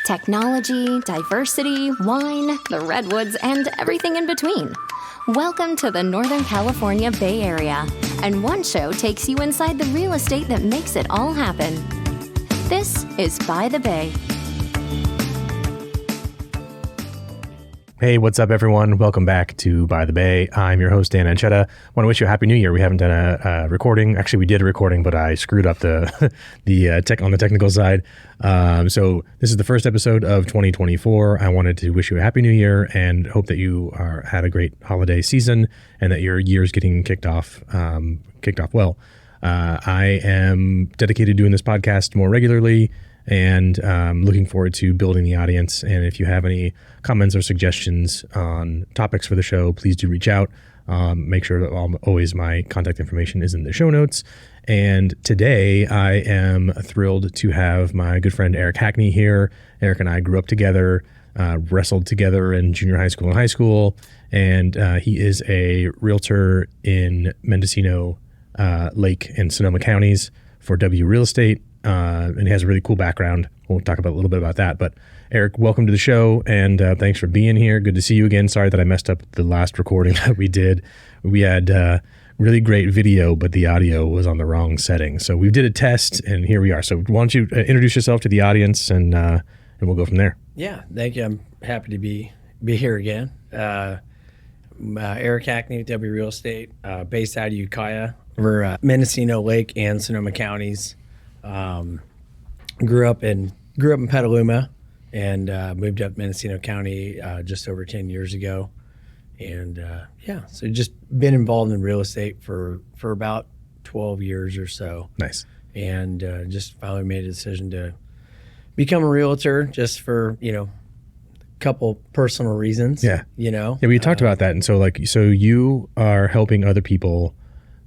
Technology, diversity, wine, the redwoods, and everything in between. Welcome to the Northern California Bay Area, and one show takes you inside the real estate that makes it all happen. This is By the Bay. Hey, what's up, everyone? Welcome back to By the Bay. I'm your host, Dan Ancheta. Want to wish you a Happy New Year. We haven't done a recording. Actually, we did a recording, but I screwed up the tech on the technical side. So this is the first episode of 2024. I wanted to wish you a Happy New Year and hope that you had a great holiday season and that your year's getting kicked off well. I am dedicated to doing this podcast more regularly and looking forward to building the audience. And if you have any comments or suggestions on topics for the show, please do reach out. Make sure that always my contact information is in the show notes. And today I am thrilled to have my good friend Eric Hackney here. Eric and I grew up together, wrestled together in junior high school and high school. And he is a realtor in Mendocino, Lake and Sonoma Counties for W Real Estate. And he has a really cool background. We'll talk about a little bit about that. But Eric, welcome to the show, and thanks for being here. Good to see you again. Sorry that I messed up the last recording that we did. We had really great video, but the audio was on the wrong setting. So we did a test, and here we are. So why don't you introduce yourself to the audience, and we'll go from there. Yeah, thank you. I'm happy to be here again. Eric Hackney with W Real Estate, based out of Ukiah. We're Mendocino, Lake, and Sonoma Counties. Grew up in Petaluma and moved up Mendocino County just over 10 years ago. And so just been involved in real estate for about 12 years or so. Nice. And just finally made a decision to become a realtor just for, a couple personal reasons. Yeah. Yeah, we talked about that. And so you are helping other people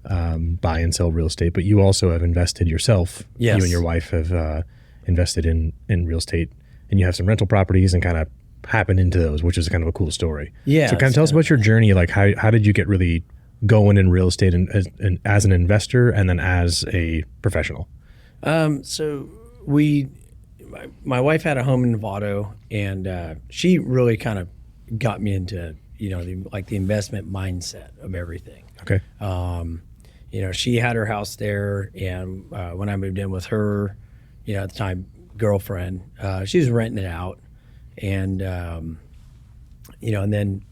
buy and sell real estate, but you also have invested yourself. Yes. You and your wife have invested in real estate, and you have some rental properties and kind of happen into those, which is kind of a cool story. Yeah. So kind of tell us about your journey. Like how did you get really going in real estate and as an investor and then as a professional? So my wife had a home in Novato, and she really kind of got me into, the investment mindset of everything. Okay. She had her house there, and when I moved in with her, at the time, girlfriend, she was renting it out, and and then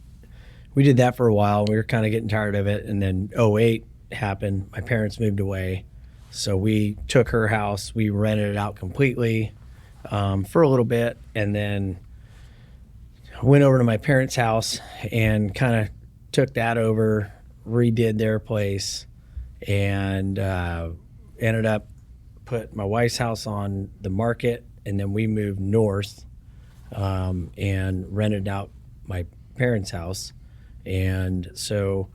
we did that for a while. We were kind of getting tired of it, and then 2008 happened. My parents moved away, so we took her house, we rented it out completely for a little bit, and then went over to my parents' house and kind of took that over, redid their place, and ended up put my wife's house on the market, and then we moved north and rented out my parents' house. And so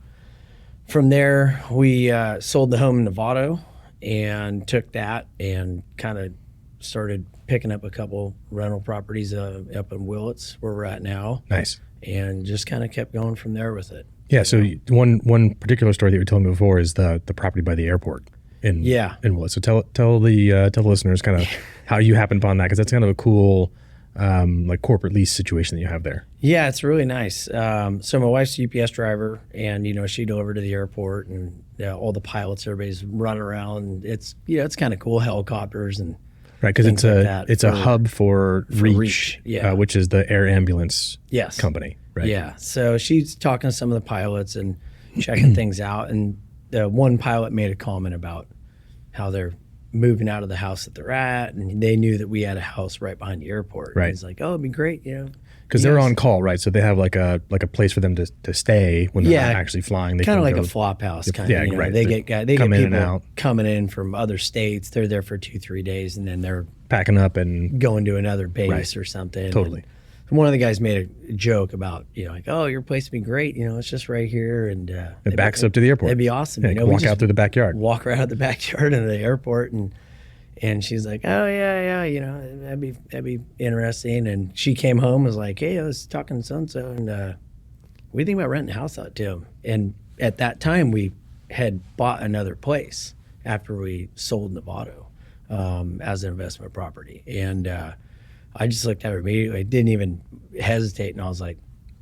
from there, we sold the home in Novato and took that and kind of started picking up a couple rental properties up in Willits, where we're at now. Nice. And just kind of kept going from there with it. Yeah. So one particular story that you were telling me before is the property by the airport in Willits. So tell the listeners kind of how you happened upon that, because that's kind of a cool like corporate lease situation that you have there. Yeah, it's really nice. So my wife's a UPS driver, and she delivered to the airport, and all the pilots, everybody's running around, and it's kind of cool, helicopters and right, because it's a hub for Reach, which is the air ambulance company. Right. Yeah, so she's talking to some of the pilots and checking things out, and the one pilot made a comment about how they're moving out of the house that they're at, and they knew that we had a house right behind the airport. Right. And he's like, "Oh, it'd be great, because they're on call, right? So they have like a place for them to stay when they're not actually flying. They kind of like a flop house, kind of. Right. They get come in people and out, coming in from other states. They're there for 2-3 days, and then they're packing up and going to another base or something. Totally. And one of the guys made a joke about, "Oh, your place would be great. It's just right here, and it backs up to the airport. That'd be awesome. Walk out through the backyard. Walk right out the backyard into the airport, and she's like, "Oh yeah, that'd be interesting." And she came home and was like, "Hey, I was talking to so-and-so, and we think about renting a house out to him." And at that time, we had bought another place after we sold Novato as an investment property. And I just looked at her immediately. I didn't even hesitate, and I was like,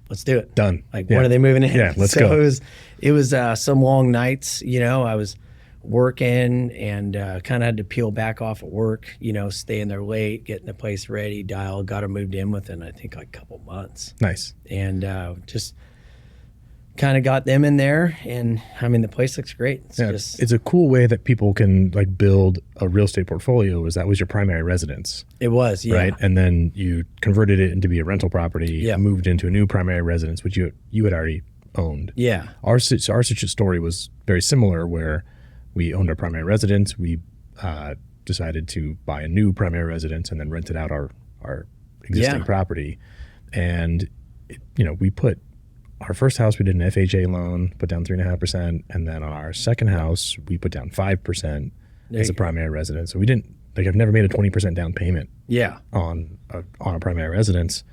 let's do it. Done. Like, Yeah. when are they moving in? Yeah, let's so go. It was some long nights, I was working and kind of had to peel back off of work, staying there late, getting the place ready, got her moved in within, I think, like a couple months. Nice. And just kind of got them in there, and I mean, the place looks great. It's a cool way that people can like build a real estate portfolio. Is that was your primary residence? It was, yeah. Right, and then you converted it into be a rental property. Yeah. Moved into a new primary residence, which you had already owned. Yeah. Our story was very similar, where we owned our primary residence. We decided to buy a new primary residence and then rented out our existing property, and we put. Our first house, we did an FHA loan, put down 3.5%, and then on our second house, we put down 5% as a primary residence. So we didn't I've never made a 20% down payment. Yeah. On a primary residence,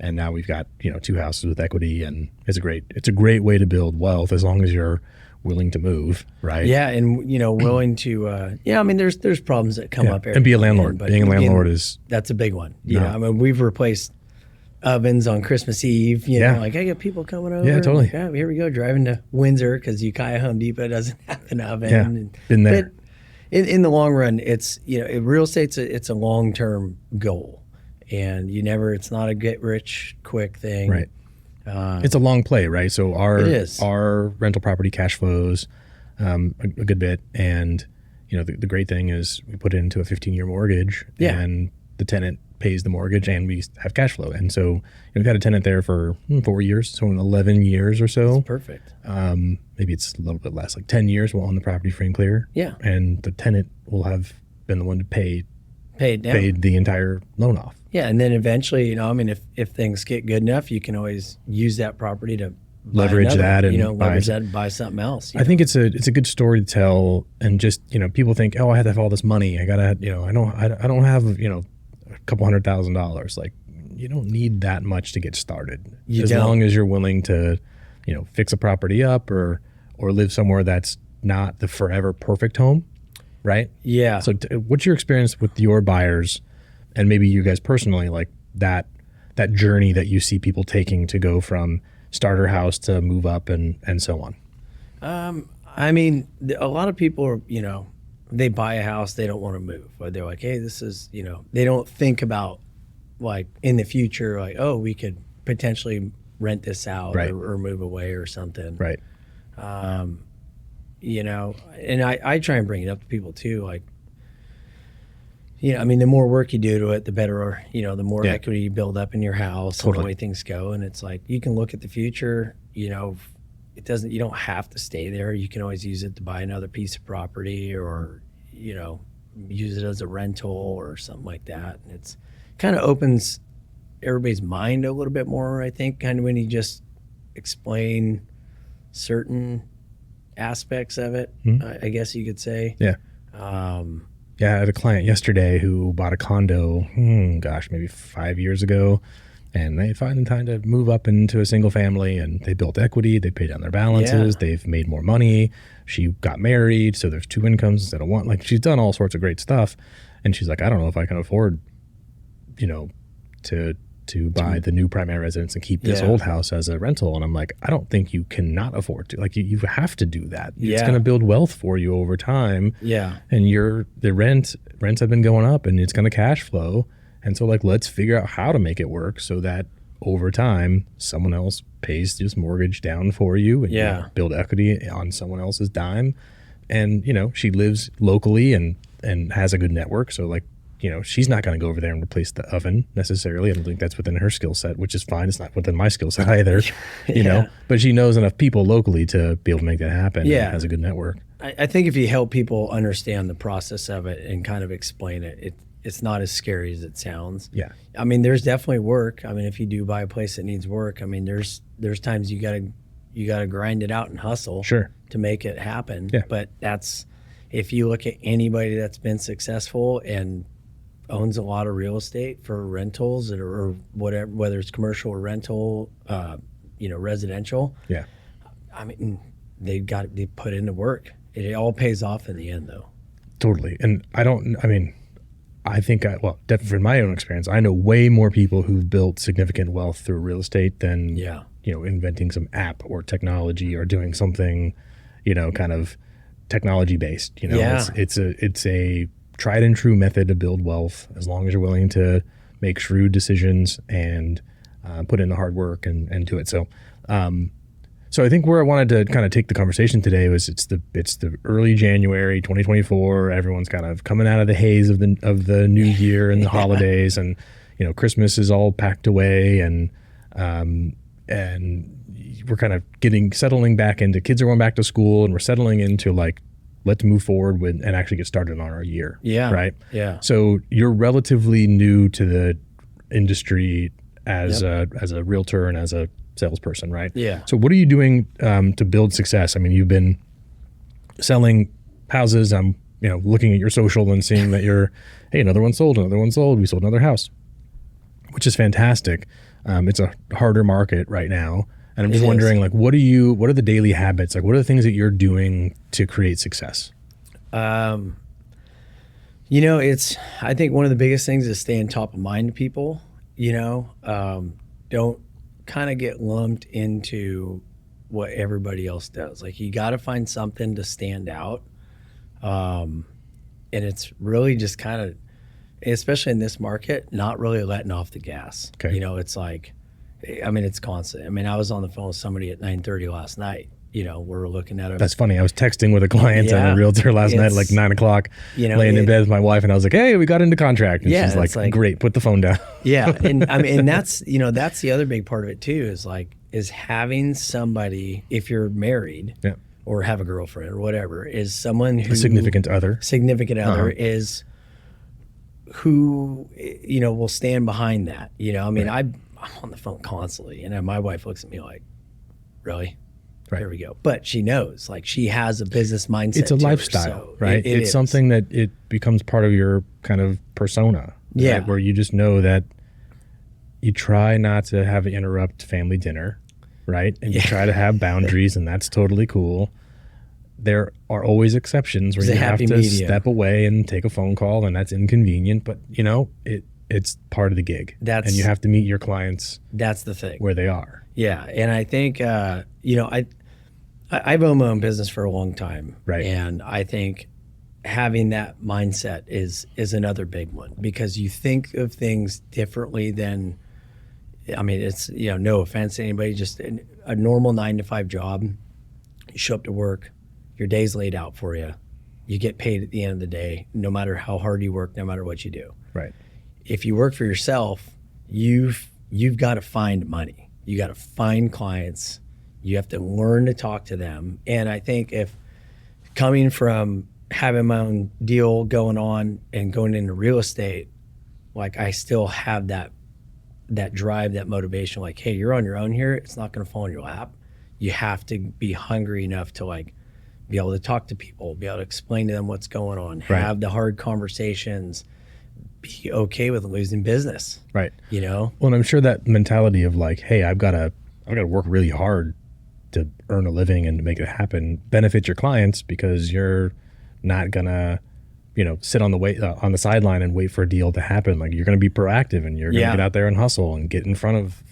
and now we've got 2 houses with equity, and it's a great way to build wealth as long as you're willing to move, right? Yeah, and willing to. I mean, there's problems that come up. And be a landlord. Being a landlord that's a big one. I mean, we've replaced ovens on Christmas Eve, like I got people coming over. Yeah, totally. Like, here we go, driving to Windsor because Ukiah Home Depot doesn't have an oven. Yeah, been there. But in the long run, it's real estate's it's a long-term goal, and it's not a get rich quick thing. Right. It's a long play, right? So our rental property cash flows a good bit, and the great thing is we put it into a 15-year mortgage, and the tenant pays the mortgage, and we have cash flow. And so we've had a tenant there for 4 years, so in 11 years or so. That's perfect. Maybe it's a little bit less, like 10 years we'll own the property free and clear. Yeah. And the tenant will have been the one to paid the entire loan off. Yeah, and then eventually, if things get good enough, you can always use that property to leverage that and buy something else. I think it's a good story to tell, and just people think, oh, I had to have all this money. I gotta I don't have a couple $100,000. Like, you don't need that much to get started. Long as you're willing to fix a property up or live somewhere that's not the forever perfect home, right? Yeah. So what's your experience with your buyers, and maybe you guys personally, like that journey that you see people taking to go from starter house to move up and so on? I mean, a lot of people are, they buy a house, they don't want to move. Or they're like, hey, this is, they don't think about, like, in the future, like, oh, we could potentially rent this out or move away or something. Right. And I try and bring it up to people too. Like, the more work you do to it, the better, the more equity you build up in your house and the way things go. And it's like, you can look at the future, you don't have to stay there. You can always use it to buy another piece of property or, use it as a rental or something like that. And it's kind of opens everybody's mind a little bit more, I think, kind of when you just explain certain aspects of it, I guess you could say. Yeah. I had a client yesterday who bought a condo, maybe 5 years ago, and they find the time to move up into a single family, and they built equity, they paid down their balances, they've made more money. She got married, so there's 2 incomes instead of one. Like, she's done all sorts of great stuff, and she's like, I don't know if I can afford, to buy the new primary residence and keep this old house as a rental. And I'm like, I don't think you cannot afford to. Like, you have to do that. It's going to build wealth for you over time. Yeah. And the rents have been going up, and it's going to cash flow. And so, like, let's figure out how to make it work so that over time someone else pays this mortgage down for you, and you build equity on someone else's dime. And she lives locally and has a good network. So, like, she's not going to go over there and replace the oven necessarily. I don't think that's within her skill set, which is fine. It's not within my skill set either, you know, but she knows enough people locally to be able to make that happen. Yeah. And has a good network. I think if you help people understand the process of it and kind of explain it, it's not as scary as it sounds. Yeah. I mean, there's definitely work. I mean, if you do buy a place that needs work, I mean, there's times you gotta grind it out and hustle to make it happen. Yeah. But if you look at anybody that's been successful and owns a lot of real estate for rentals or whatever, whether it's commercial or rental, residential. Yeah. I mean, they put into work. It all pays off in the end, though. Totally. And I think, definitely from my own experience, I know way more people who've built significant wealth through real estate than, inventing some app or technology or doing something, kind of technology based. It's a tried and true method to build wealth as long as you're willing to make shrewd decisions and put in the hard work and do it. So, so I think where I wanted to kind of take the conversation today was it's the early January 2024. Everyone's kind of coming out of the haze of the new year and the holidays, and Christmas is all packed away, and we're kind of settling back into, kids are going back to school, and we're settling into like, let's move forward with and actually get started on our year. Yeah. Right. Yeah. So you're relatively new to the industry as a realtor and as a salesperson, right? Yeah. So what are you doing to build success? I mean, you've been selling houses. I'm, looking at your social and seeing that you're, hey, another one sold. We sold another house, which is fantastic. It's a harder market right now. And I'm just wondering, like, what are the daily habits? Like, what are the things that you're doing to create success? I think one of the biggest things is staying top of mind to people, don't kind of get lumped into what everybody else does. Like, you got to find something to stand out. And it's really just kind of, especially in this market, not really letting off the gas. Okay. It's like, it's constant. I was on the phone with somebody at 9:30 last night. We're looking at it. That's funny. I was texting with a client and a realtor last night at like 9 o'clock, laying in bed with my wife, and I was like, hey, we got into contract. And she's like, great, put the phone down. Yeah. And and that's, that's the other big part of it too, is having somebody, if you're married or have a girlfriend or whatever, is someone who. A significant other is who, will stand behind that. I'm on the phone constantly, and my wife looks at me like, really? Right. There we go. But she knows, like, she has a business mindset. It's a lifestyle, right? It's something that it becomes part of your kind of persona. Yeah. Right? Where you just know that you try not to have it interrupt family dinner, right? And you try to have boundaries, and that's totally cool. There are always exceptions where you have to step away and take a phone call, and that's inconvenient, but it's part of the gig. And you have to meet your clients. That's the thing. Where they are. Yeah. And I think, I've owned my own business for a long time. Right. And I think having that mindset is another big one, because you think of things differently than, it's, no offense to anybody, just a normal 9-to-5 job. You show up to work, your day's laid out for you. You get paid at the end of the day, no matter how hard you work, no matter what you do. Right. If you work for yourself, you've got to find money. You got to find clients. You have to learn to talk to them. And I think if coming from having my own deal going on and going into real estate, like, I still have that drive, that motivation, like, hey, you're on your own here. It's not going to fall in your lap. You have to be hungry enough to, like, be able to talk to people, be able to explain to them what's going on, have the hard conversations, be okay with losing business. Right. Well, and I'm sure that mentality of like, hey, I've got to work really hard to earn a living and to make it happen benefits your clients, because you're not gonna, sit on the sideline and wait for a deal to happen. Like, you're gonna be proactive, and you're gonna get out there and hustle and get in front of,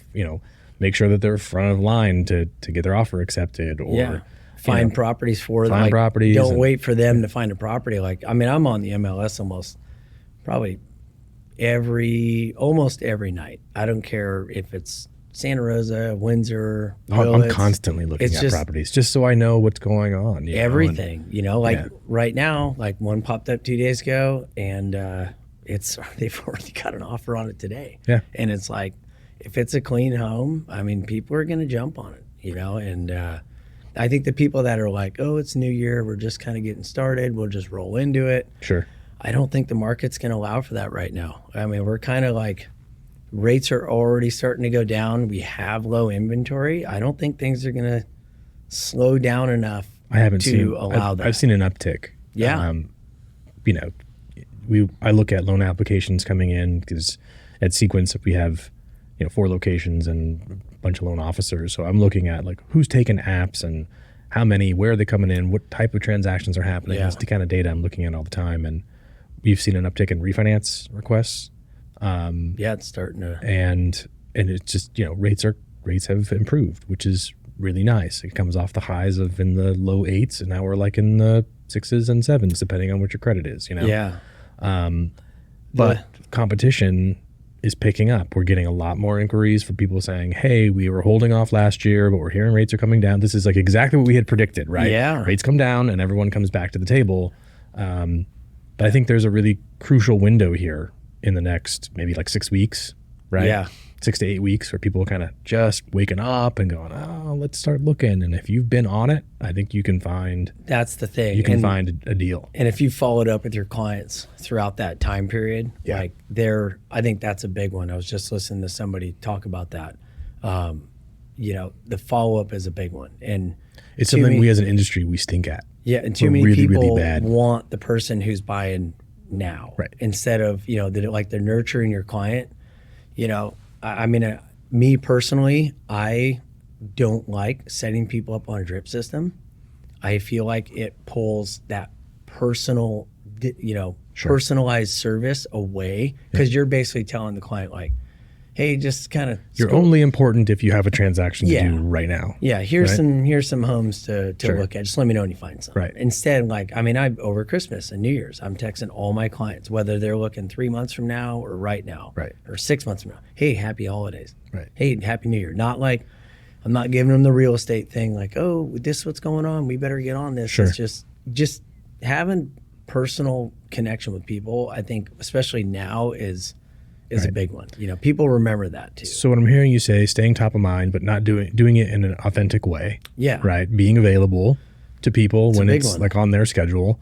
make sure that they're front of line to get their offer accepted, or find properties for them. Don't wait for them to find a property. Like, I'm on the MLS almost every night. I don't care if it's Santa Rosa, Windsor, Willits. I'm constantly looking at properties just so I know what's going on. Everything, right now, like, one popped up 2 days ago, and they've already got an offer on it today. Yeah. And it's like, if it's a clean home, people are going to jump on it, and I think the people that are like, oh, it's New Year, we're just kind of getting started, we'll just roll into it. Sure. I don't think the market's going to allow for that right now. We're kind of like, rates are already starting to go down. We have low inventory. I don't think things are going to slow down enough to allow that. I've seen an uptick. Yeah. I look at loan applications coming in, because at Sequence we have 4 locations and a bunch of loan officers. So I'm looking at, like, who's taking apps and how many, where are they coming in, what type of transactions are happening. That's the kind of data I'm looking at all the time. And we've seen an uptick in refinance requests. It's starting to. And it's just, rates have improved, which is really nice. It comes off the highs of in the low 8s, and now we're like in the 6s and 7s, depending on what your credit is, Yeah. But competition is picking up. We're getting a lot more inquiries for people saying, hey, we were holding off last year, but we're hearing rates are coming down. This is like exactly what we had predicted, right? Yeah. Rates come down and everyone comes back to the table. But I think there's a really crucial window here in the next maybe like 6 weeks, right? Yeah. 6 to 8 weeks where people are kind of just waking up and going, oh, let's start looking. And if you've been on it, I think you can find. That's the thing. You can find a deal. And if you followed up with your clients throughout that time period, I think that's a big one. I was just listening to somebody talk about that. The follow-up is a big one. And it's something we as an industry, we stink at. Yeah, and too many people want the person who's buying now. Right. Instead of, they're nurturing your client. Me personally, I don't like setting people up on a drip system. I feel like it pulls that personal, personalized service away, because you're basically telling the client like, hey, just kind of. You're only important if you have a transaction to do right now. Yeah, here's some homes to look at. Just let me know when you find some. Right. Instead, over Christmas and New Year's, I'm texting all my clients, whether they're looking 3 months from now or right now, or 6 months from now. Hey, happy holidays. Right. Hey, happy New Year. Not like I'm not giving them the real estate thing. Like, oh, this is what's going on. We better get on this. Sure. It's just having personal connection with people. I think, especially now, is a big one. People remember that too. So what I'm hearing you say, staying top of mind, but not doing it in an authentic way. Yeah. Right. Being available to people when it's like on their schedule.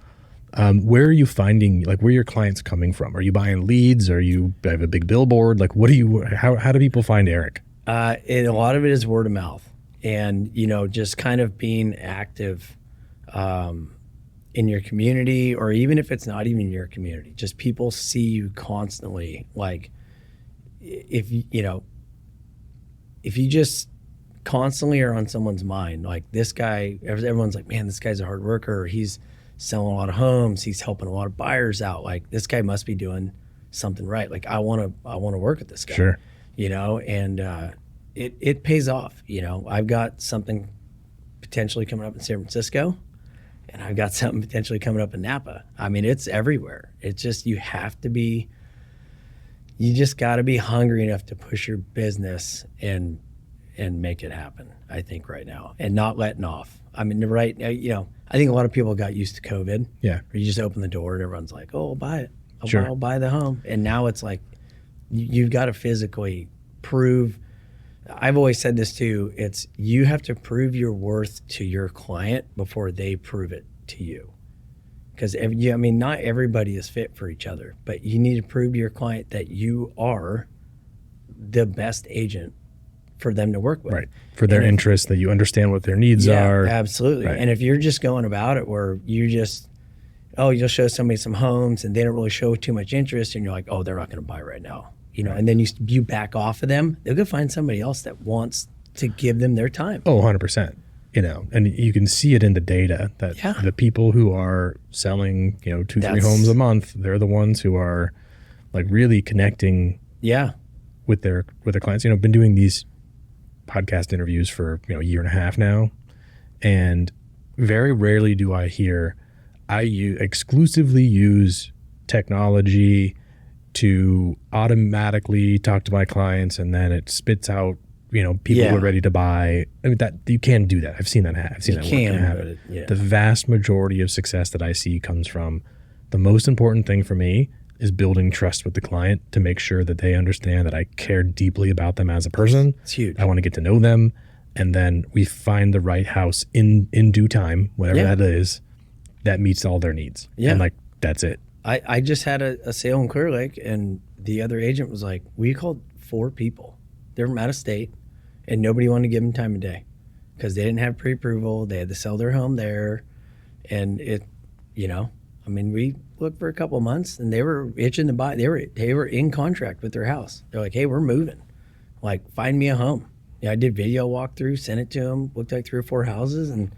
Where are you finding, like, where are your clients coming from? Are you buying leads? Are you have a big billboard? Like, how do people find Eric? A lot of it is word of mouth, and just kind of being active in your community, or even if it's not even your community, just people see you constantly. Like, if you just constantly are on someone's mind, like this guy, everyone's like, man, this guy's a hard worker. He's selling a lot of homes. He's helping a lot of buyers out. Like, this guy must be doing something right. Like, I want to work with this guy. Sure. And it pays off. I've got something potentially coming up in San Francisco, and I've got something potentially coming up in Napa. I mean, it's everywhere. It's just, you just got to be hungry enough to push your business and make it happen, I think, right now, and not letting off. I mean, I think a lot of people got used to COVID. Yeah. Where you just open the door and everyone's like, oh, I'll buy it. I'll buy the home. And now it's like, you've got to physically prove. I've always said this too. It's, you have to prove your worth to your client before they prove it to you. Because not everybody is fit for each other, but you need to prove to your client that you are the best agent for them to work with. Right. For their interest, that you understand what their needs are. Absolutely. Right. And if you're just going about it where you just, you'll show somebody some homes and they don't really show too much interest, and you're like, oh, they're not going to buy right now. And then you back off of them, they'll go find somebody else that wants to give them their time. Oh, 100%. And you can see it in the data that the people who are selling, 2-3 homes a month, they're the ones who are like really connecting with their clients. Been doing these podcast interviews for, a year and a half now. And very rarely do I hear, I exclusively use technology to automatically talk to my clients, and then it spits out, people who are ready to buy. I mean, that you can do that. I've seen that happen. I've seen that happen. The vast majority of success that I see comes from, the most important thing for me is building trust with the client to make sure that they understand that I care deeply about them as a person. It's huge. I want to get to know them, and then we find the right house in due time, whatever that is, that meets all their needs. Yeah. And like, that's it. I just had a sale in Clear Lake, and the other agent was like, we called 4 people. They're from out of state, and nobody wanted to give them time of day because they didn't have pre-approval. They had to sell their home there. And we looked for a couple of months, and they were itching to buy. They were in contract with their house. They're like, hey, we're moving. Like, find me a home. I did video walkthrough, sent it to them, looked like 3 or 4 houses, and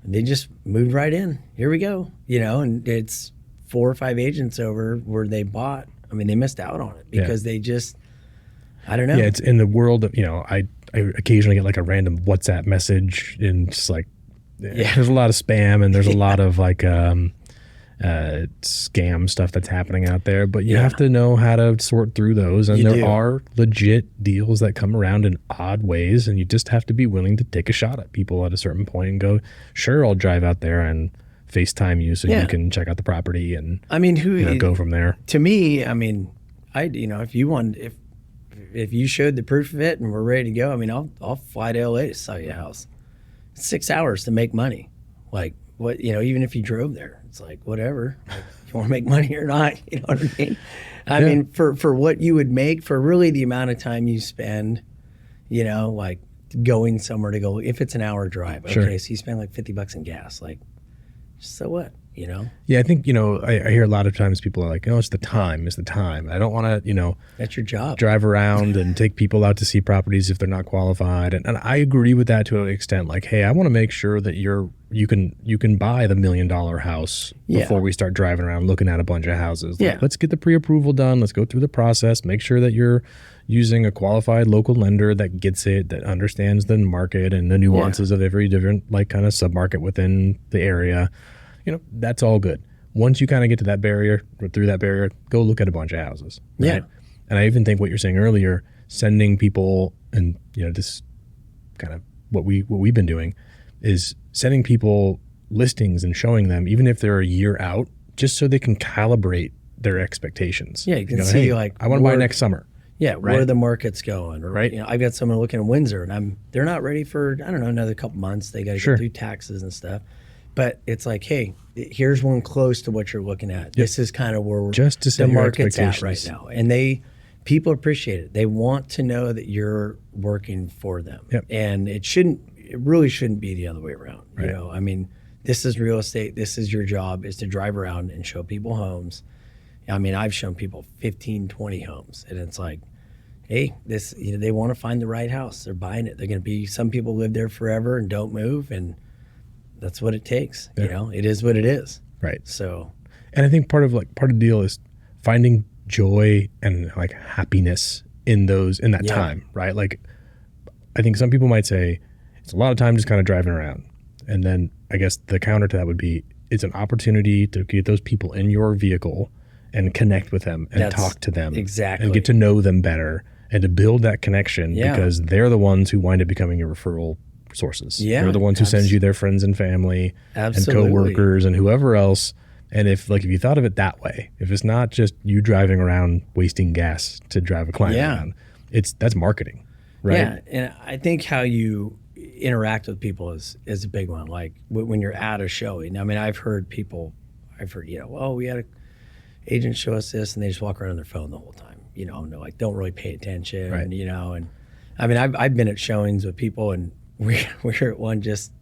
they just moved right in. Here we go. And it's 4 or 5 agents over where they bought. I mean, they missed out on it because they just, I don't know. Yeah, it's in the world of, I occasionally get like a random WhatsApp message and just like, there's a lot of spam and there's a lot of like scam stuff that's happening out there, but you have to know how to sort through those, and there are legit deals that come around in odd ways, and you just have to be willing to take a shot at people at a certain point and go, sure, I'll drive out there and FaceTime you so you can check out the property, and I mean, go from there. To me, I mean, if you want, if you showed the proof of it and we're ready to go, I mean, I'll fly to LA to sell you a house. It's 6 hours to make money. Like, what, even if you drove there, it's like, whatever. Like, you want to make money or not, you know what I mean? I mean, for what you would make for really the amount of time you spend, like going somewhere to go, if it's an hour drive, okay, so you spend like $50 in gas, like, so what, Yeah, I think, I hear a lot of times people are like, it's the time. I don't want to, that's your job. Drive around and take people out to see properties if they're not qualified. And I agree with that to an extent. Like, hey, I want to make sure that you can buy the $1 million house before we start driving around looking at a bunch of houses. Like, let's get the pre-approval done. Let's go through the process. Make sure that you're using a qualified local lender that gets it, that understands the market and the nuances of every different like kind of submarket within the area. That's all good. Once you kind of get to that barrier, or through that barrier, go look at a bunch of houses. Right? Yeah. And I even think what you're saying earlier, sending people, and this kind of what we've been doing is sending people listings and showing them, even if they're a year out, just so they can calibrate their expectations. Yeah, you can see, hey, like, I want to buy next summer. Yeah, where the market's going. Or, I've got someone looking at Windsor, and they're not ready for, I don't know, another couple months. They got to go through taxes and stuff. But it's like, hey, here's one close to what you're looking at. Yep. This is kind of where just to set the market's at right now. And people appreciate it. They want to know that you're working for them. Yep. And it really shouldn't be the other way around. Right. I mean, this is real estate. This is your job, is to drive around and show people homes. I mean, I've shown people 15, 20 homes, and it's like, hey, this, they want to find the right house. They're buying it. They're going to be, some people live there forever and don't move, and that's what it takes. Yeah. It is what it is. Right. So, and I think part of the deal is finding joy and like happiness in that time, right? Like, I think some people might say it's a lot of time just kind of driving around. And then I guess the counter to that would be, it's an opportunity to get those people in your vehicle and connect with them and talk to them. Exactly. And get to know them better and to build that connection because they're the ones who wind up becoming your referral sources. Yeah, they're the ones who send you their friends and family and coworkers and whoever else. And if you thought of it that way, if it's not just you driving around wasting gas to drive a client around, that's marketing, right? Yeah, and I think how you interact with people is a big one. Like when you're at a showing. I mean, I've heard, we had an agent show us this, and they just walk around on their phone the whole time. And they're like, don't really pay attention. Right. And I mean, I've been at showings with people, and we were at one just,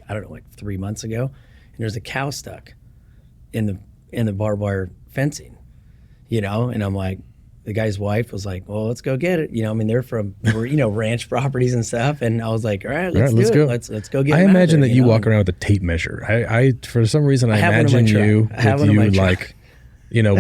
I don't know, like 3 months ago, and there's a cow stuck in the barbed wire fencing, and I'm like, the guy's wife was like, well, let's go get it. I mean, they're from, ranch properties and stuff. And I was like, all right, let's go. Let's go get it. I imagine that you walk around with a tape measure. I for some reason, I imagine you with like,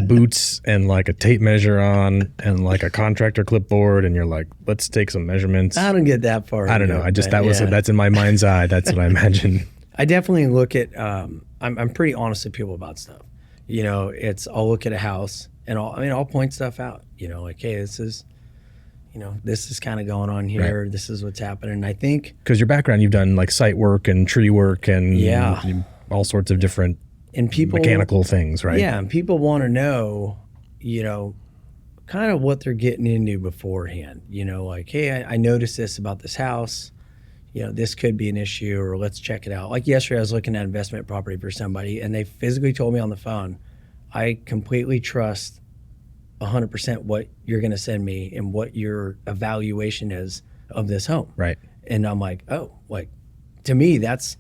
boots and like a tape measure on and like a contractor clipboard, and you're like, let's take some measurements. I don't get that far. I don't know. That's in my mind's eye. That's what I imagine. I definitely look at, I'm pretty honest with people about stuff. I'll look at a house and I'll point stuff out, like, hey, this is kind of going on here. Right. This is what's happening. And I think, because your background, you've done like site work and tree work and all sorts of different mechanical things, right? Yeah, and people want to know, kind of what they're getting into beforehand. Like, hey, I noticed this about this house. This could be an issue, or let's check it out. Like yesterday, I was looking at investment property for somebody, and they physically told me on the phone, I completely trust 100% what you're going to send me and what your evaluation is of this home. Right. And I'm like, oh, like, to me, that's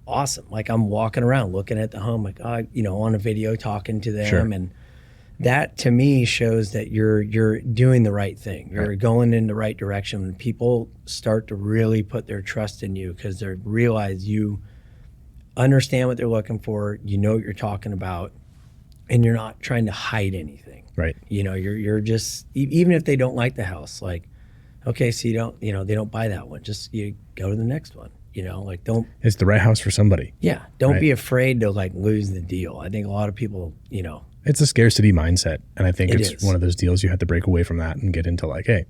awesome. Like, I'm walking around looking at the home, like, on a video, talking to them. Sure. And that to me shows that you're doing the right thing. You're going in the right direction. When people start to really put their trust in you because they realize you understand what they're looking for, what you're talking about, and you're not trying to hide anything. Right. You know, you're just, even if they don't like the house, like, okay, so they don't buy that one, just you go to the next one. You know, like it's the right house for somebody. Yeah. Don't right? be afraid to like lose the deal. I think a lot of people, you know. It's a scarcity mindset. And I think it's one of those deals you have to break away from that and get into like, hey,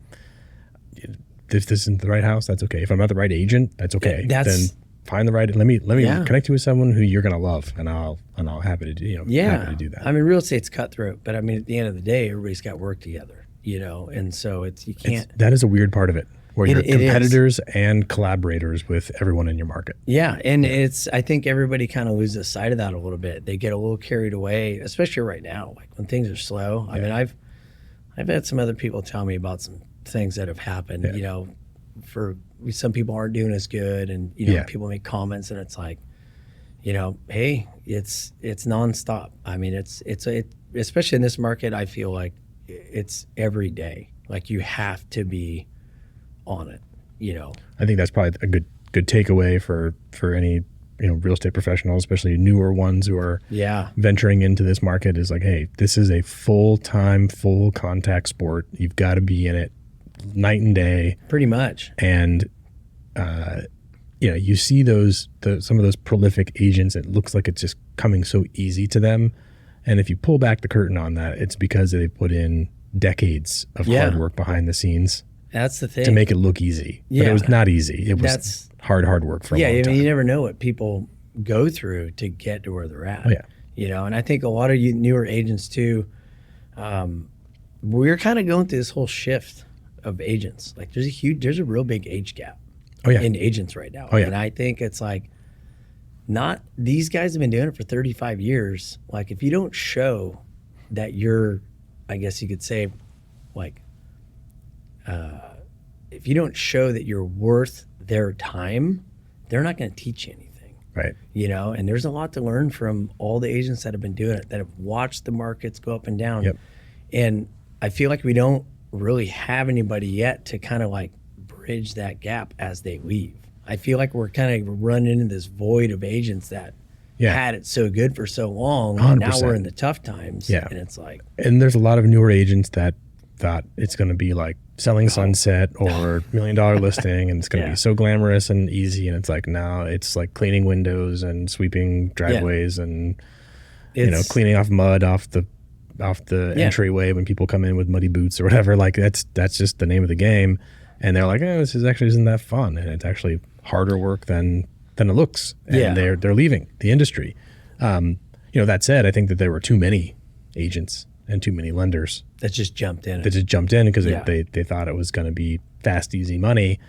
if this isn't the right house, that's okay. If I'm not the right agent, that's okay. Then find the right, let me connect you with someone who you're going to love, and I'll happy to, happy to do that. I mean, real estate's cutthroat, but I mean, at the end of the day, everybody's got work together, and so you can't. That is a weird part of it. Where you're competitors and collaborators with everyone in your market. Yeah, and I think everybody kind of loses sight of that a little bit. They get a little carried away, especially right now, like when things are slow. I mean, I've had some other people tell me about some things that have happened. For some people aren't doing as good, and people make comments, and it's like, hey, it's nonstop. I mean, it's especially in this market. I feel like it's every day. Like you have to be on it, I think that's probably a good takeaway for any real estate professionals, especially newer ones who are venturing into this market, is like, hey, this is a full-time, full contact sport. You've got to be in it night and day, pretty much. And you see some of those prolific agents, it looks like it's just coming so easy to them, and if you pull back the curtain on that, it's because they put in decades of hard work behind the scenes. That's the thing. To make it look easy. Yeah. But it was not easy. It was hard work for a long time. You never know what people go through to get to where they're at. Oh, yeah. And I think a lot of you newer agents too, we're kind of going through this whole shift of agents. Like there's a real big age gap in agents right now. Oh, yeah. And I think it's like, these guys have been doing it for 35 years. Like if you don't show that you're, I guess you could say, like, if you don't show that you're worth their time, they're not going to teach you anything. Right. And there's a lot to learn from all the agents that have been doing it, that have watched the markets go up and down. Yep. And I feel like we don't really have anybody yet to kind of like bridge that gap as they leave. I feel like we're kind of running into this void of agents that had it so good for so long. 100%. And now we're in the tough times. Yeah. And it's like. And there's a lot of newer agents that thought it's going to be like selling sunset or $1 million listing, and it's going to be so glamorous and easy, and it's like, no, it's like cleaning windows and sweeping driveways and cleaning off mud off the entryway when people come in with muddy boots or whatever. Like that's just the name of the game, and they're like, this isn't that fun, and it's actually harder work than it looks, and they're leaving the industry. That said, I think that there were too many agents and too many lenders that just jumped in because they thought it was going to be fast, easy money,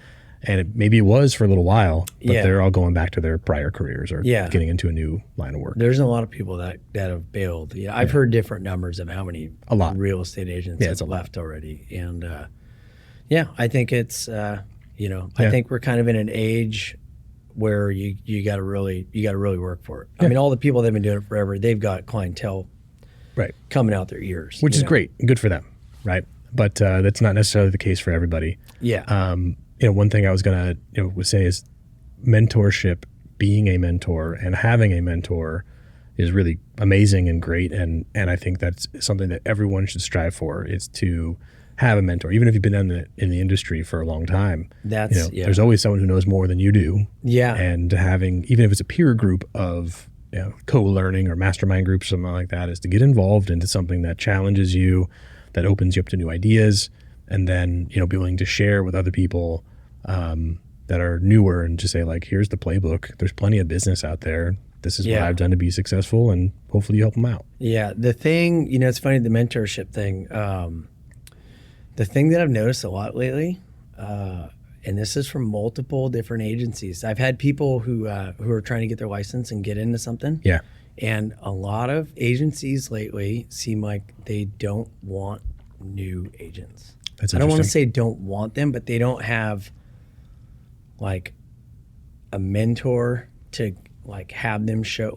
and maybe it was for a little while, but they're all going back to their prior careers or getting into a new line of work. There's a lot of people that have bailed. I've heard different numbers of how many real estate agents have left already, and I think it's I think we're kind of in an age where you got to really work for it. I mean, all the people that have been doing it forever, they've got clientele coming out their ears, which is great, good for them, right? But that's not necessarily the case for everybody. One thing I was gonna say is mentorship. Being a mentor and having a mentor is really amazing and great, and I think that's something that everyone should strive for, is to have a mentor, even if you've been in the industry for a long time. There's always someone who knows more than you do. And having, even if it's a peer group of co-learning or mastermind groups, something like that, is to get involved into something that challenges you, that opens you up to new ideas, and then be willing to share with other people that are newer, and just say, like, here's the playbook. There's plenty of business out there. This is what I've done to be successful, and hopefully you help them out. The thing, it's funny, the mentorship thing. The thing that I've noticed a lot lately, and this is from multiple different agencies. I've had people who are trying to get their license and get into something. And a lot of agencies lately seem like they don't want new agents. That's I don't want to say don't want them, but they don't have like a mentor to like have them show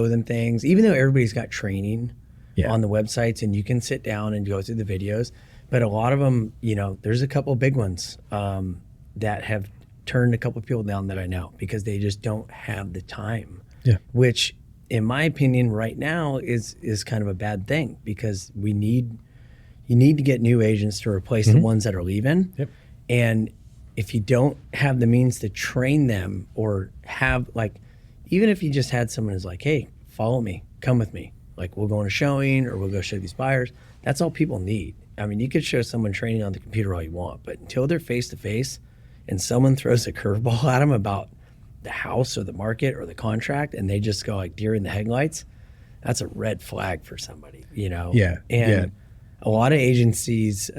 them things, even though everybody's got training on the websites and you can sit down and go through the videos. But a lot of them, there's a couple of big ones that have turned a couple of people down that I know, because they just don't have the time. Which in my opinion, right now is kind of a bad thing, because you need to get new agents to replace the ones that are leaving. Yep. And if you don't have the means to train them, or have, like, even if you just had someone who's like, hey, follow me, come with me, like, we'll go on a showing, or we'll go show these buyers. That's all people need. I mean, you could show someone training on the computer all you want, but until they're face to face and someone throws a curveball at them about the house or the market or the contract, and they just go like deer in the headlights, that's a red flag for somebody, Yeah. And a lot of agencies,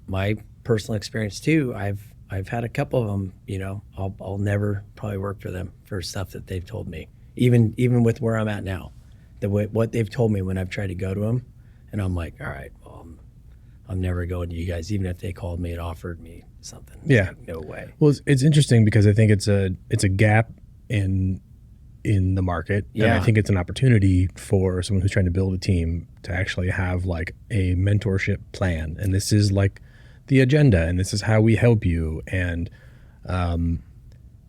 my personal experience too, I've had a couple of them, I'll never probably work for them for stuff that they've told me, even with where I'm at now, what they've told me when I've tried to go to them, and I'm like, all right, well, I'm never going to you guys, even if they called me and offered me something. Yeah. Like, no way. Well, it's interesting because I think it's a gap in the market. Yeah. And I think it's an opportunity for someone who's trying to build a team to actually have like a mentorship plan. And this is like the agenda, and this is how we help you. And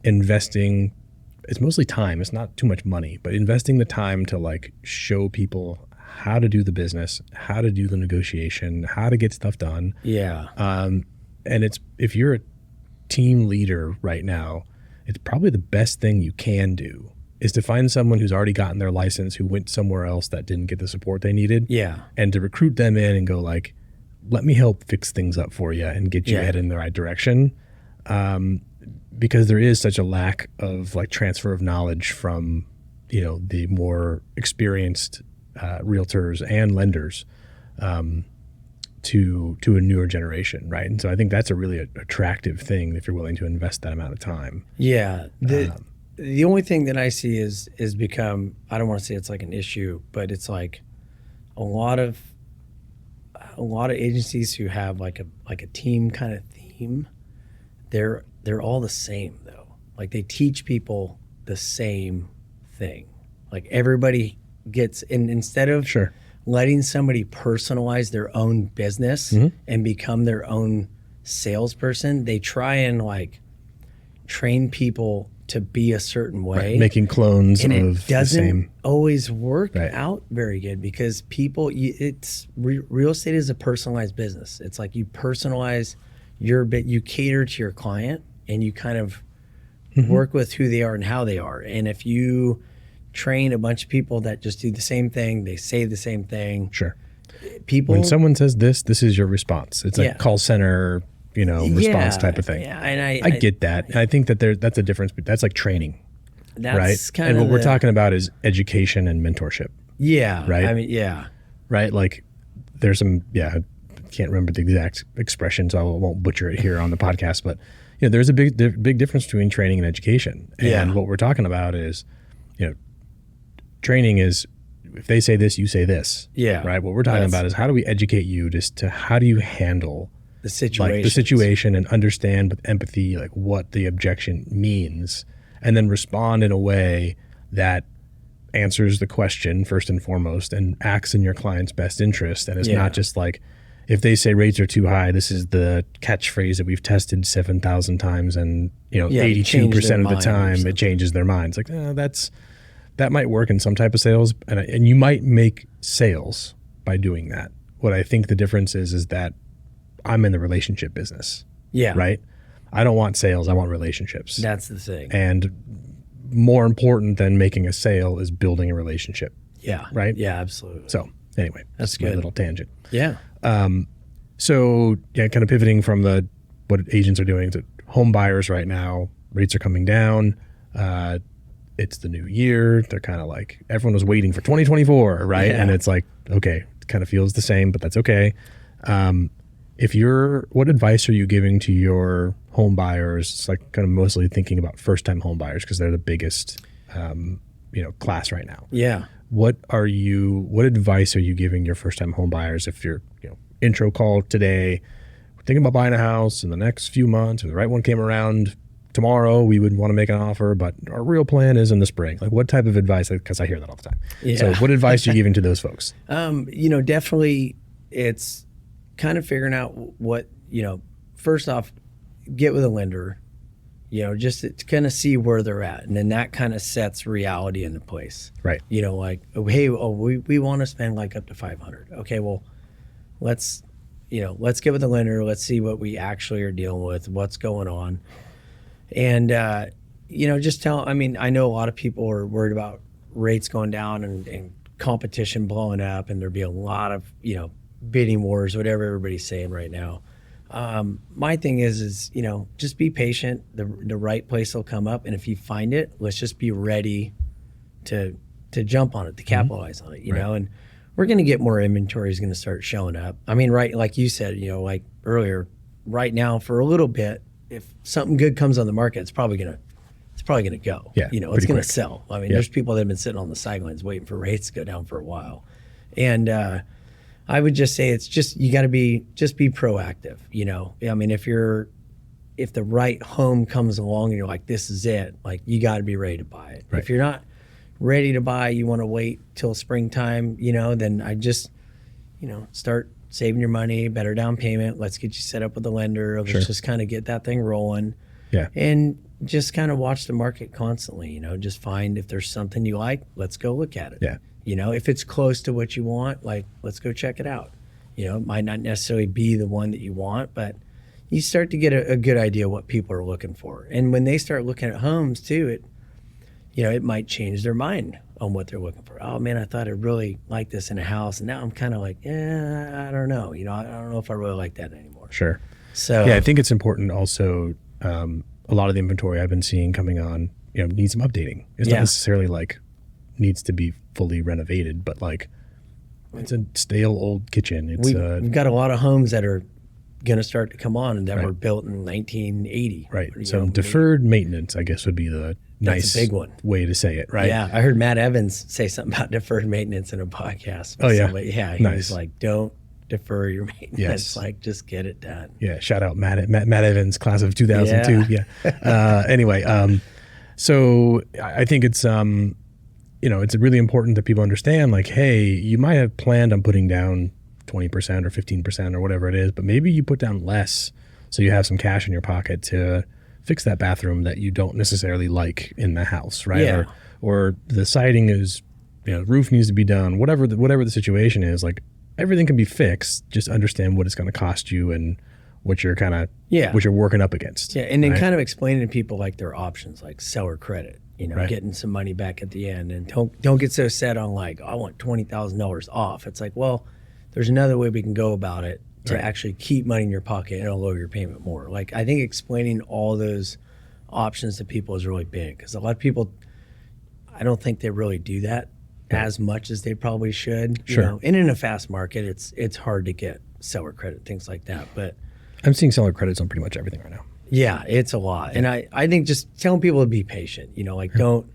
investing, it's mostly time. It's not too much money, but investing the time to like show people how to do the business, how to do the negotiation, how to get stuff done. Yeah. And if you're a team leader right now, it's probably the best thing you can do is to find someone who's already gotten their license, who went somewhere else that didn't get the support they needed. Yeah. And to recruit them in and go like, let me help fix things up for you and get you Yeah. headed in the right direction. Because there is such a lack of like transfer of knowledge from, the more experienced realtors and lenders to a newer generation, right? And so I think that's a really attractive thing if you're willing to invest that amount of time. Yeah. The only thing that I see is become, I don't want to say it's like an issue, but it's like a lot of agencies who have like a team kind of theme, they're all the same though. Like they teach people the same thing. Like everybody gets, and instead of Sure. letting somebody personalize their own business and become their own salesperson, they try and like train people to be a certain way. Right. Making clones and of it doesn't the same. always work Right. out very good, because people, real estate is a personalized business. It's like you personalize your bit, you cater to your client, and you kind of work with who they are and how they are. And if you train a bunch of people that just do the same thing, they say the same thing. Sure. People, When someone says this is your response. It's like Yeah. call center, response type of thing. Yeah, and I get that. And I think that that's a difference, but that's like training, that's right? kind And of what we're talking about is education and mentorship, Yeah, right? I mean, yeah, right? Like there's some, I can't remember the exact expression, so I won't butcher it here on the podcast, but there's a big difference between training and education. And Yeah. what we're talking about is, training is, if they say this, you say this. Yeah. Right. What we're talking That's- about is how do we educate you just to how do you handle the situation, like the situation and understand with empathy like what the objection means, and then respond in a way that answers the question first and foremost and acts in your client's best interest, and it's Yeah. not just like, if they say rates are too high, this is the catchphrase that we've tested 7,000 times, and 82% of the time it changes their minds. Like that might work in some type of sales, and you might make sales by doing that. What I think the difference is that I'm in the relationship business. Yeah, Right? I don't want sales, I want relationships. That's the thing. And more important than making a sale is building a relationship. Yeah, Right? Yeah, absolutely. So anyway, that's my good. little tangent. Yeah, So kind of pivoting from what agents are doing to home buyers right now, rates are coming down. It's the new year. They're kind of like, everyone was waiting for 2024, right? Yeah. And it's like, okay, it kind of feels the same, but that's okay. What advice are you giving to your home buyers? It's like kind of mostly thinking about first-time home buyers because they're the biggest, class right now. yeah. What advice are you giving your first-time home buyers if you're, intro call today, we're thinking about buying a house in the next few months, or the right one came around tomorrow, we would want to make an offer, but our real plan is in the spring. Like what type of advice, because I hear that all the time. Yeah. So what advice are you giving to those folks? Definitely it's kind of figuring out what, first off, get with a lender, just to kind of see where they're at. And then that kind of sets reality into place. Right. Like, we want to spend like up to 500. Okay, well, let's get with the lender. Let's see what we actually are dealing with, what's going on. And, I know a lot of people are worried about rates going down and competition blowing up, and there'll be a lot of, bidding wars, whatever everybody's saying right now. My thing is, just be patient. The right place will come up. And if you find it, let's just be ready to jump on it, to capitalize on it, you know, and we're going to get more inventory is going to start showing up. I mean, right. Like you said, like earlier, right now for a little bit, if something good comes on the market, it's probably going to go, yeah, it's going to sell. I mean, there's people that have been sitting on the sidelines waiting for rates to go down for a while. And, I would just say it's just, you got to be proactive, I mean, if the right home comes along and you're like, this is it, like you got to be ready to buy it. Right. If you're not ready to buy, you want to wait till springtime, then I just, start saving your money, better down payment. Let's get you set up with a lender. Let's just kind of get that thing rolling. Yeah. And just kind of watch the market constantly, just find if there's something you like, let's go look at it. Yeah. If it's close to what you want, like, let's go check it out. It might not necessarily be the one that you want, but you start to get a good idea what people are looking for. And when they start looking at homes too, it might change their mind on what they're looking for. Oh man, I thought I really liked this in a house, and now I'm kind of like, I don't know. I don't know if I really like that anymore. Sure. So yeah, I think it's important also. A lot of the inventory I've been seeing coming on, needs some updating. It's not necessarily like needs to be fully renovated, but like it's a stale old kitchen. We've got a lot of homes that are going to start to come on and that were built in 1980. Right. So deferred maintenance, I guess, would be the nice a big one. way to say it, right? Yeah. I heard Matt Evans say something about deferred maintenance in a podcast. Oh, yeah. He was like, don't defer your maintenance. Yes. Like, just get it done. Yeah. Shout out Matt Evans, class of 2002. Yeah. Anyway, so I think it's, it's really important that people understand, like, hey, you might have planned on putting down 20% or 15% or whatever it is, but maybe you put down less so you have some cash in your pocket to fix that bathroom that you don't necessarily like in the house, right? Yeah. Or the siding is, roof needs to be done, whatever the situation is, like everything can be fixed. Just understand what it's going to cost you and what you're what you're working up against. Yeah, and then kind of explaining to people like their options, like seller credit, getting some money back at the end, and don't get so set on like, I want $20,000 off. It's like, well, there's another way we can go about it to actually keep money in your pocket and it'll lower your payment more. Like, I think explaining all those options to people is really big, because a lot of people, I don't think they really do that as much as they probably should. Sure. And in a fast market, it's hard to get seller credit, things like that. But I'm seeing seller credits on pretty much everything right now. Yeah, it's a lot. And I think just telling people to be patient, like don't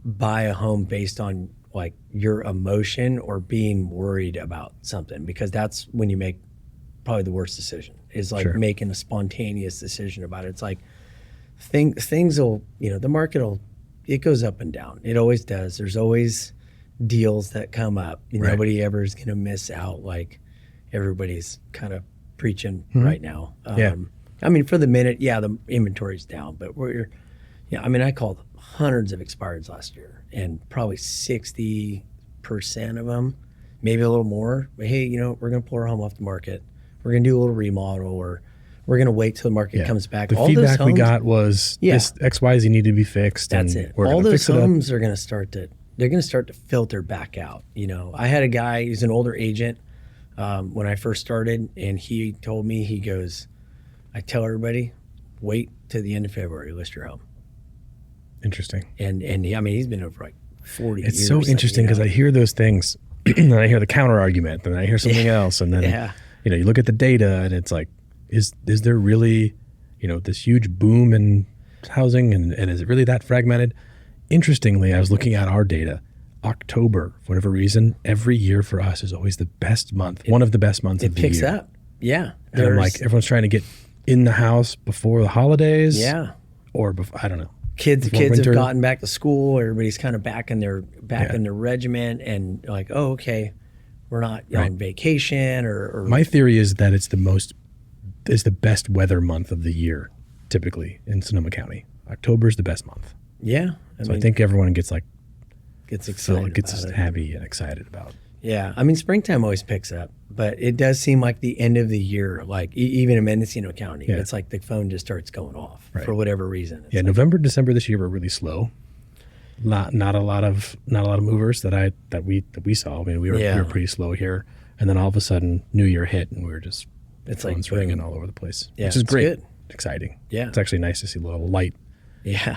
buy a home based on like your emotion or being worried about something, because that's when you make probably the worst decision, is like making a spontaneous decision about it. It's like things will, the market it goes up and down. It always does. There's always deals that come up. Nobody ever is going to miss out like everybody's kind of preaching right now. I mean, for the minute, the inventory's down, but I called hundreds of expireds last year, and probably 60% of them, maybe a little more, but hey, we're going to pull our home off the market. We're going to do a little remodel, or we're going to wait till the market comes back. The feedback we got was this XYZ need to be fixed. That's it. All those homes are going to start to filter back out. I had a guy, he's an older agent, when I first started, and he told me, he goes, I tell everybody, wait till the end of February, list your home. Interesting. And he's been over like 40 years. It's so interesting, because I hear those things, and I hear the counter argument, and I hear something else, and then you look at the data, and it's like, is there really, this huge boom in housing, and is it really that fragmented? Interestingly, I was looking at our data. October, for whatever reason, every year for us is always the best month, one of the best months of the year. It picks up. Yeah. And I'm like, everyone's trying to get in the house before the holidays. Yeah. Or before, I don't know. Kids have gotten back to school. Everybody's kind of back in their regiment, and like, oh, okay, we're not on vacation or. My theory is that it's the best weather month of the year. typically in Sonoma County. October is the best month. Yeah. I think everyone gets excited, gets happy and excited about. Yeah. I mean, springtime always picks up, but it does seem like the end of the year, like even in Mendocino County, it's like the phone just starts going off for whatever reason. It's November, December this year were really slow. Not a lot of movers that we saw. I mean, we were pretty slow here, and then all of a sudden, New Year hit, and we were just phones ringing all over the place, which is great, exciting. Yeah, it's actually nice to see a little light. Yeah,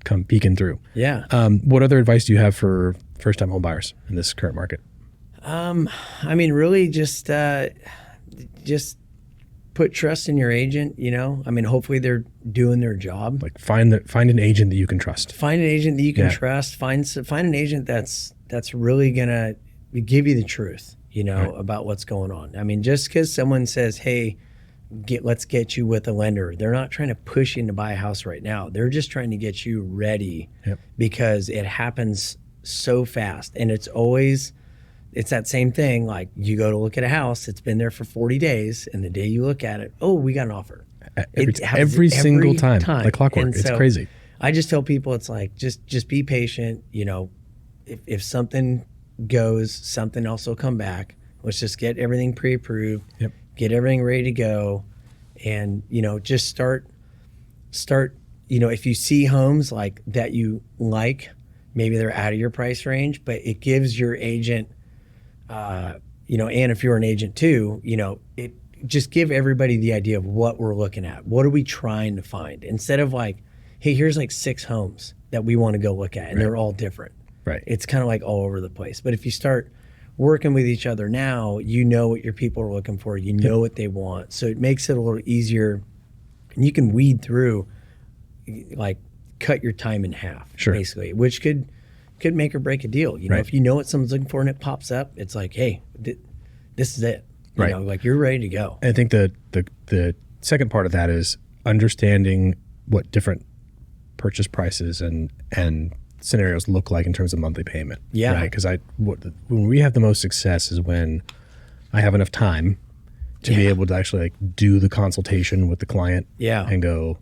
come peeking through. Yeah. What other advice do you have for first-time home buyers in this current market? I mean, really, just put trust in your agent, you know? I mean, hopefully they're doing their job. Like find an agent that you can trust. Find an agent that you can trust. Find an agent that's really going to give you the truth, you know, about what's going on. I mean, just because someone says, hey, let's get you with a lender, they're not trying to push you to buy a house right now. They're just trying to get you ready because it happens so fast. And it's that same thing. Like you go to look at a house, it's been there for 40 days. And the day you look at it, oh, we got an offer. Every single time, like clockwork. And it's crazy. I just tell people, it's like, just be patient. You know, if something goes, something else will come back. Let's just get everything pre-approved, get everything ready to go. And, you know, just start, you know, if you see homes like that you like, maybe they're out of your price range, but it gives your agent, you know, and if you're an agent too, you know, it just give everybody the idea of what we're looking at. What are we trying to find? Instead of like, hey, here's like 6 homes that we want to go look at, and they're all different. Right. It's kind of like all over the place. But if you start working with each other now, you know what your people are looking for. You know what they want. So it makes it a little easier. And you can weed through, like cut your time in half, basically, which could make or break a deal. You know, if you know what someone's looking for and it pops up, it's like, hey, this is it. You know, like you're ready to go. I think the second part of that is understanding what different purchase prices and scenarios look like in terms of monthly payment. Yeah. Right. Because when we have the most success is when I have enough time to be able to actually like do the consultation with the client. Yeah. And go,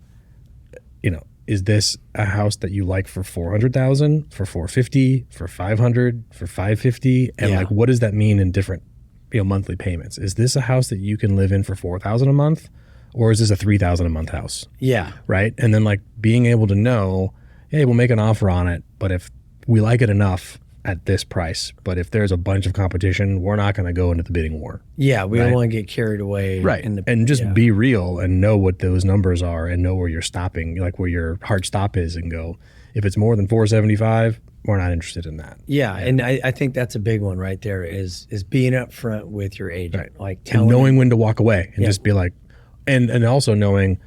you know, is this a house that you like for $400,000, for $450,000, for $500,000, for $550,000, and like what does that mean in different, you know, monthly payments? Is this a house that you can live in for $4,000 a month, or is this a $3,000 a month house? Yeah. Right. And then like being able to know, hey, we'll make an offer on it, but if we like it enough at this price, but if there's a bunch of competition, we're not going to go into the bidding war. Yeah, we don't want to get carried away. Right, and just be real and know what those numbers are and know where you're stopping, like where your hard stop is, and go, if it's more than $475,000, we're not interested in that. Yeah, and I think that's a big one right there is being upfront with your agent. Like and knowing when to walk away and just be like, and also knowing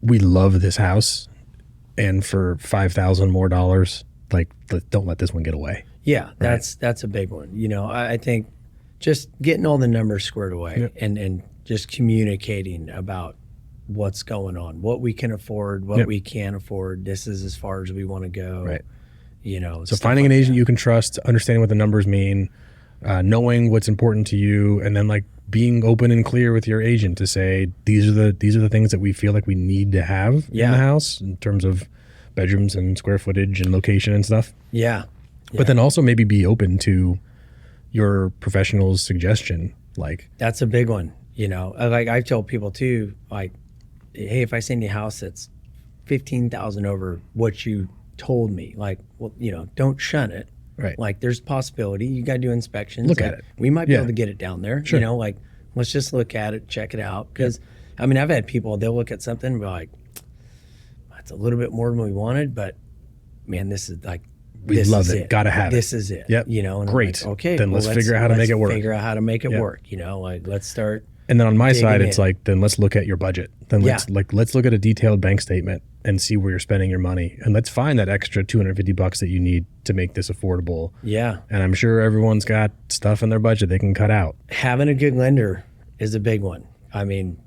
we love this house, and for $5,000 more dollars, like don't let this one get away. Yeah, that's a big one. You know, I think just getting all the numbers squared away and just communicating about what's going on, what we can afford, what we can't afford. This is as far as we want to go. Right. You know, so finding an agent you can trust, understanding what the numbers mean, knowing what's important to you, and then like being open and clear with your agent to say these are the things that we feel like we need to have in the house in terms of bedrooms and square footage and location and stuff. Yeah. But then also maybe be open to your professional's suggestion. Like that's a big one. You know, like I've told people too, like, hey, if I send you a house that's $15,000 over what you told me, like, well, you know, don't shun it. Right. Like there's a possibility. You got to do inspections. Look at it. We might be able to get it down there. Sure. You know, like let's just look at it, check it out. Because I mean, I've had people, they'll look at something and be like, that's a little bit more than we wanted, but man, this is like, we love it. Gotta have it. This is it. Yep. You know, and great. Like, okay. Then let's figure out how to make it work. Figure out how to make it work. You know, like let's start. And then on my side, it's like, then let's look at your budget. Then let's look at a detailed bank statement and see where you're spending your money. And let's find that extra $250 that you need to make this affordable. Yeah. And I'm sure everyone's got stuff in their budget they can cut out. Having a good lender is a big one. I mean,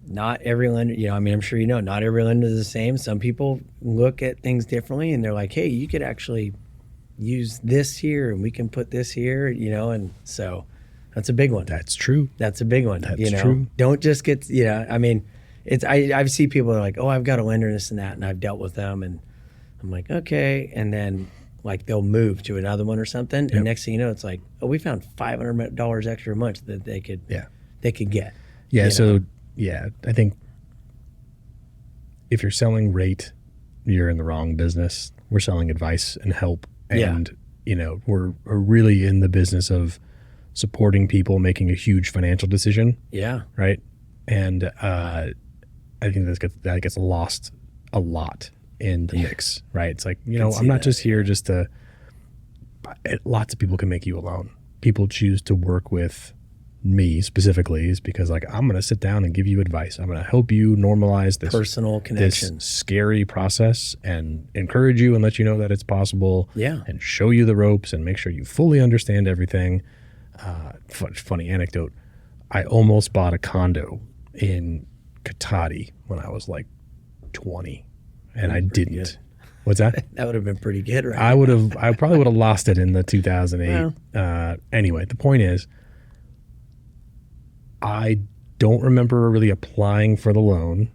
not every lender, you know, I mean, I'm sure you know, not every lender is the same. Some people look at things differently and they're like, hey, you could actually use this here and we can put this here, you know, and so that's a big one. That's true. That's a big one. That's you know? true. Don't just get, you know, I mean, I've seen people that are like, oh, I've got a lender and this and that, and I've dealt with them, and I'm like, okay, and then like they'll move to another one or something, and next thing you know, it's like, oh, we found $500 extra a month that they could get. Yeah. So I think if you're selling rate, you're in the wrong business. We're selling advice and help, and we're really in the business of supporting people making a huge financial decision. Yeah. Right. And I think that gets lost a lot in the mix, right? It's like, I'm not just here just to, lots of people can make you a loan. People choose to work with me specifically is because like, I'm going to sit down and give you advice. I'm going to help you normalize this personal connection, this scary process, and encourage you and let you know that it's possible. Yeah. And show you the ropes and make sure you fully understand everything. Funny anecdote. I almost bought a condo in Cutthroat when I was like 20, and I didn't. Good. What's that? That would have been pretty good, right? I probably would have lost it in the 2008. Well. Anyway, the point is, I don't remember really applying for the loan.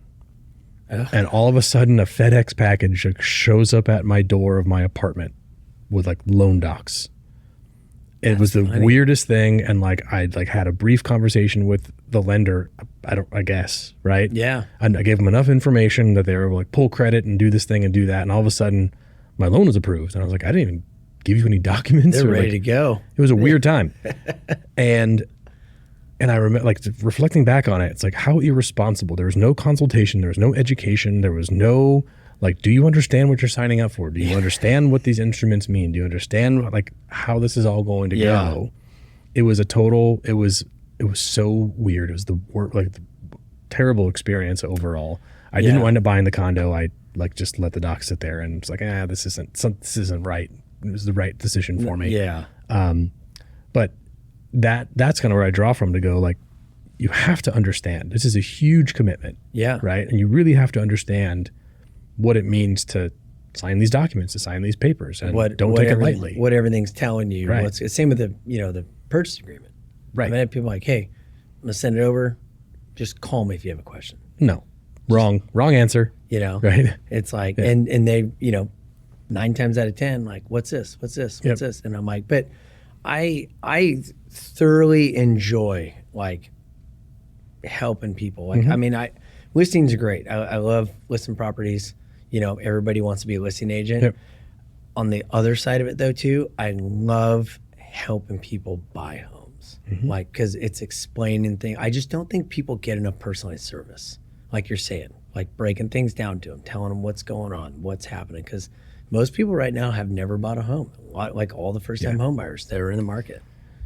And all of a sudden a FedEx package shows up at my door of my apartment with like loan docs. It was the weirdest thing. And like, I like had a brief conversation with the lender, I guess, right? Yeah. And I gave them enough information that they were like, pull credit and do this thing and do that. And all of a sudden my loan was approved. And I was like, I didn't even give you any documents. They're ready to go. It was a weird time. And I remember, like, reflecting back on it, it's like, how irresponsible. There was no consultation. There was no education. There was no, like, do you understand what you're signing up for? Do you understand what these instruments mean? Do you understand, like, how this is all going to go? It was it was so weird. It was the terrible experience overall. I didn't wind up buying the condo. I, like, just let the docs sit there, and it's like, this isn't right. It was the right decision for me. Yeah. But that's kind of where I draw from to go, like, you have to understand this is a huge commitment. Yeah. Right. And you really have to understand what it means to sign these documents, to sign these papers, and don't take it lightly. What everything's telling you. Right. It's same with the purchase agreement. Right. I had people like, hey, I'm gonna send it over. Just call me if you have a question. No. Wrong answer. Right. It's like, and they, 9 times out of 10, like, what's this? What's this? What's this? And I'm like, but I thoroughly enjoy like helping people. Like, I mean, listings are great. I love listing properties. Everybody wants to be a listing agent. Yep. On the other side of it though, too, I love helping people buy homes. Like, cause it's explaining things. I just don't think people get enough personalized service. Like you're saying, like breaking things down to them, telling them what's going on, what's happening. Cause most people right now have never bought a home. Like all the first-time home buyers that are in the market.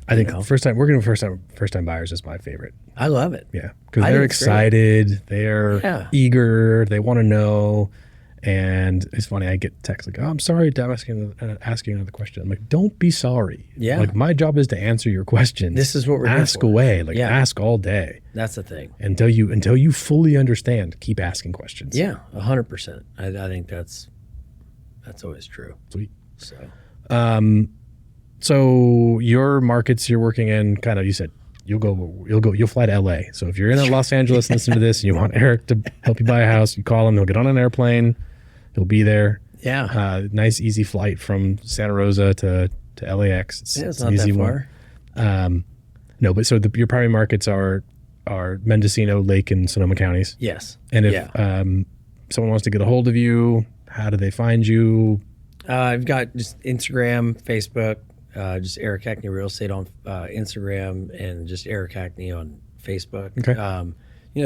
I think working with first-time buyers is my favorite. I love it. Yeah, because they're excited, they're eager, they want to know, and it's funny. I get texts like, "Oh, I'm sorry, I'm asking another question." I'm like, "Don't be sorry. Yeah, like my job is to answer your questions. This is what we're ask away. Like ask all day. That's the thing. Until you fully understand, keep asking questions. Yeah, 100%. I think that's always true. Sweet. So your markets you're working in, kind of, you said you'll fly to LA. So if you're in Los Angeles and listen to this and you want Eric to help you buy a house, you call him, he'll get on an airplane, he'll be there. Yeah. Nice easy flight from Santa Rosa to LAX. It's not easy that far. No, but so your primary markets are Mendocino, Lake, and Sonoma Counties. Yes. And if someone wants to get a hold of you, how do they find you? I've got just Instagram, Facebook, just Eric Hackney Real Estate on Instagram, and just Eric Hackney on Facebook. Okay.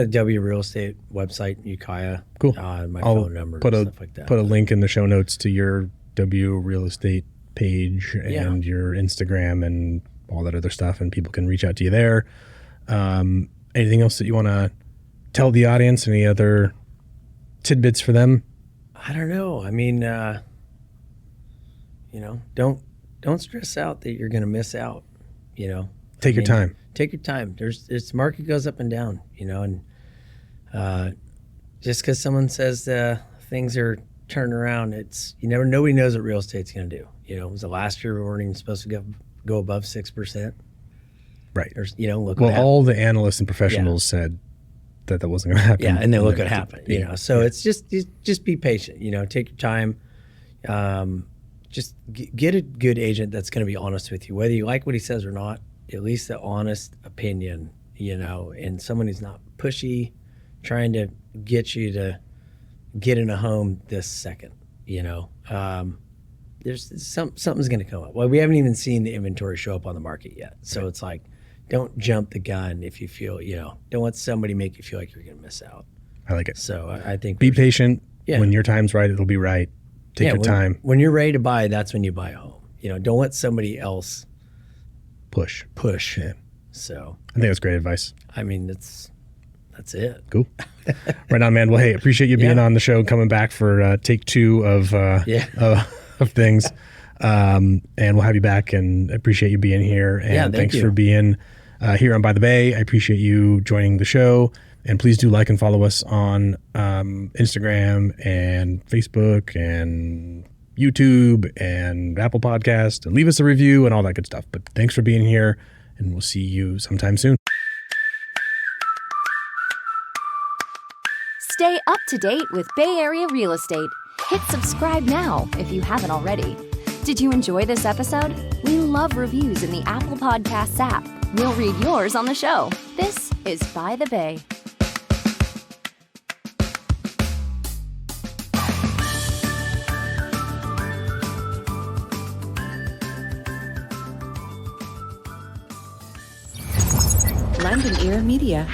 W Real Estate website, Ukiah. Cool. My phone number, and stuff like that. Put a link in the show notes to your W Real Estate page and your Instagram and all that other stuff, and people can reach out to you there. Anything else that you want to tell the audience? Any other tidbits for them? I don't know. I mean, don't stress out that you're going to miss out. Take your time. Take your time. This market goes up and down. And just because someone says things are turning around, nobody knows what real estate's going to do. It was the last year we weren't even supposed to go above 6%. Right. Look. Well, all the analysts and professionals said that wasn't going to happen. Yeah, and then look what happened. So it's just be patient. Take your time. Just get a good agent that's going to be honest with you, whether you like what he says or not. At least an honest opinion, and someone who's not pushy, trying to get you to get in a home this second. There's something's going to come up. Well, we haven't even seen the inventory show up on the market yet, so It's like, don't jump the gun if you feel don't let somebody make you feel like you're going to miss out. I like it. So I think be patient. Yeah. When your time's right, it'll be right. Take your time. When you're ready to buy, that's when you buy a home. Don't let somebody else push. Yeah. So I think that's great advice. I mean, that's it. Cool. Right on, man. Well, hey, appreciate you being on the show, coming back for take 2 of things. And we'll have you back, and appreciate you being here. And thanks for being here on By the Bay. I appreciate you joining the show. And please do like and follow us on Instagram and Facebook and YouTube and Apple Podcast, and leave us a review and all that good stuff. But thanks for being here, and we'll see you sometime soon. Stay up to date with Bay Area real estate. Hit subscribe now if you haven't already. Did you enjoy this episode? We love reviews in the Apple Podcasts app. We'll read yours on the show. This is By the Bay. Lending Ear Media.